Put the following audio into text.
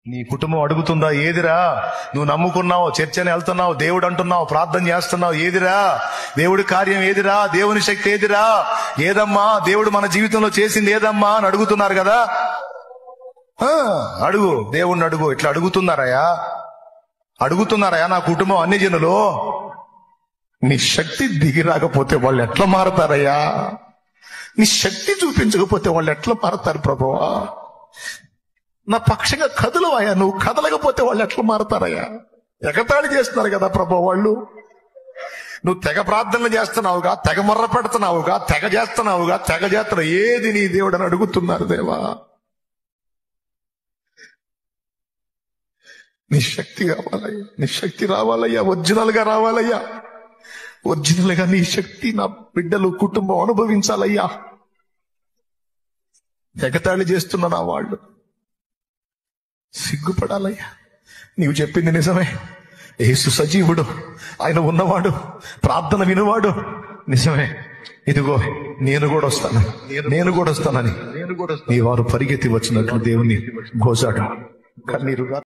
నీ కుటుంబం అడుగుతుందా? ఏదిరా నువ్వు నమ్ముకున్నావు, చర్చని వెళ్తున్నావు, దేవుడు అంటున్నావు, ప్రార్థన చేస్తున్నావు, ఏదిరా దేవుడి కార్యం? ఏదిరా దేవుని శక్తి? ఏదిరా? ఏదమ్మా దేవుడు మన జీవితంలో చేసింది? ఏదమ్మా అని అడుగుతున్నారు కదా. అడుగు, దేవుణ్ణి అడుగు. ఇట్లా అడుగుతున్నారయా నా కుటుంబం అన్ని జనులు. నీ శక్తి దిగి రాకపోతే వాళ్ళు ఎట్లా మారతారయ్యా? నీ శక్తి చూపించకపోతే వాళ్ళు ఎట్లా మారతారు ప్రభువా? నా పక్షంగా కదలవయ్యా, నువ్వు కదలకపోతే వాళ్ళు ఎట్లా మారతారయ్యా? ఎగతాళి చేస్తున్నారు కదా ప్రభు వాళ్ళు. నువ్వు తెగ ప్రార్థనలు చేస్తున్నావుగా, తెగ మొర్ర పెడుతున్నావుగా, తెగ చేస్తున్నావు. ఏది నీ దేవుడు అని అడుగుతున్నారు. దేవా నీ శక్తి కావాలయ్యా, నీ శక్తి రావాలయ్యా, ఒరిజినల్ గా రావాలయ్యా. ఒరిజినల్ గా నీ శక్తి నా బిడ్డలు కుటుంబం అనుభవించాలయ్యా. ఎగతాళి చేస్తున్న నా వాళ్ళు సిగ్గుపడాలయ్యా. నీవు చెప్పింది నిజమే. యేసు సజీవుడు, ఆయన ఉన్నవాడు, ప్రార్థన వినువాడు. నిజమే. ఇదిగో నేను కూడా వస్తానని నీ వారు పరిగెత్తి వచ్చినట్లు దేవుని గోజాడు. కన్నీరుగా